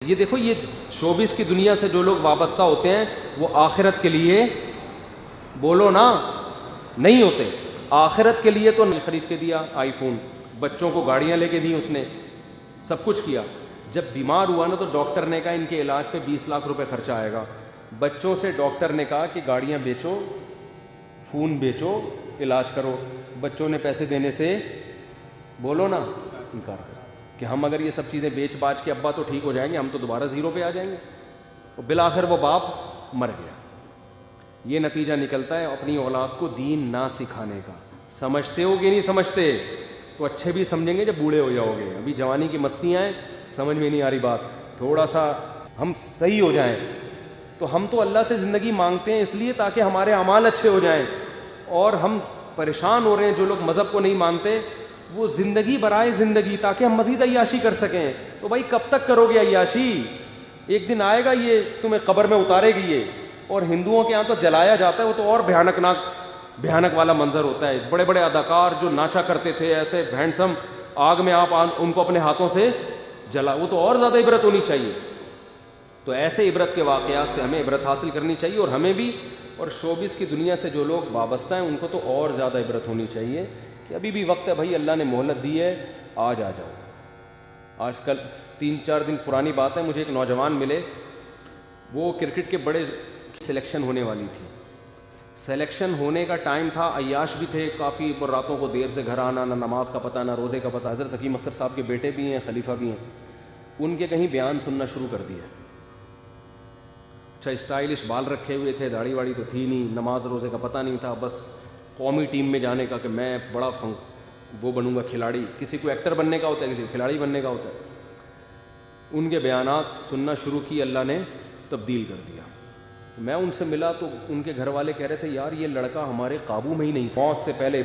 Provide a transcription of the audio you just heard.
یہ دیکھو، یہ شوبز کی دنیا سے جو لوگ وابستہ ہوتے ہیں وہ آخرت کے لیے، بولو نا، نہیں ہوتے. آخرت کے لیے تو خرید کے دیا آئی فون، بچوں کو گاڑیاں لے کے دی اس نے، سب کچھ کیا. جب بیمار ہوا نا تو ڈاکٹر نے کہا ان کے علاج پہ 20 لاکھ روپے خرچہ آئے گا. بچوں سے ڈاکٹر نے کہا کہ گاڑیاں بیچو، فون بیچو، علاج کرو. بچوں نے پیسے دینے سے، بولو نا، انکار کر کہ ہم اگر یہ سب چیزیں بیچ باچ کے ابا تو ٹھیک ہو جائیں گے، ہم تو دوبارہ زیرو پہ آ جائیں گے. اور بالآخر وہ باپ مر گیا. یہ نتیجہ نکلتا ہے اپنی اولاد کو دین نہ سکھانے کا. سمجھتے ہو کہ نہیں سمجھتے؟ تو اچھے بھی سمجھیں گے جب بوڑھے ہو جاؤ گے. ابھی جوانی کی مستیاں ہیں، سمجھ میں نہیں آ رہی بات. تھوڑا سا ہم صحیح ہو جائیں. تو ہم تو اللہ سے زندگی مانگتے ہیں اس لیے تاکہ ہمارے اعمال اچھے ہو جائیں. اور ہم پریشان ہو رہے ہیں جو لوگ مذہب کو نہیں مانتے، وہ زندگی برائے زندگی تاکہ ہم مزید عیاشی کر سکیں. تو بھائی کب تک کرو گے عیاشی؟ ایک دن آئے گا یہ تمہیں قبر میں اتارے گی یہ. اور ہندوؤں کے ہاں تو جلایا جاتا ہے، وہ تو اور بھیانک والا منظر ہوتا ہے. بڑے بڑے اداکار جو ناچا کرتے تھے ایسے ہینڈسم، آگ میں آپ ان کو اپنے ہاتھوں سے جلا، وہ تو اور زیادہ عبرت ہونی چاہیے. تو ایسے عبرت کے واقعات سے ہمیں عبرت حاصل کرنی چاہیے، اور ہمیں بھی، اور شوبز کی دنیا سے جو لوگ وابستہ ہیں ان کو تو اور زیادہ عبرت ہونی چاہیے کہ ابھی بھی وقت ہے بھائی، اللہ نے مہلت دی ہے، آج آ جاؤ. آج کل 3-4 دن پرانی بات ہے، مجھے ایک نوجوان ملے، وہ کرکٹ کے بڑے سلیکشن ہونے والی تھی. سلیکشن ہونے کا ٹائم تھا، عیاش بھی تھے کافی، پر راتوں کو دیر سے گھر آنا، نہ نماز کا پتہ نہ روزے کا پتہ. حضرت حکیم اختر صاحب کے بیٹے بھی ہیں، خلیفہ بھی ہیں. ان کے کہیں بیان سننا شروع کر دیا. اچھا اسٹائلش بال رکھے ہوئے تھے، داڑھی واڑی تو تھی نہیں، نماز روزے کا پتہ نہیں تھا، بس قومی ٹیم میں جانے کا کہ میں بڑا وہ بنوں گا کھلاڑی. کسی کو ایکٹر بننے کا ہوتا ہے، کسی کو کھلاڑی بننے کا ہوتا ہے. ان کے بیانات سننا شروع کی، اللہ نے تبدیل کر دیا. میں ان سے ملا تو ان کے گھر والے کہہ رہے تھے یار یہ لڑکا ہمارے قابو میں ہی نہیں. فوج سے پہلے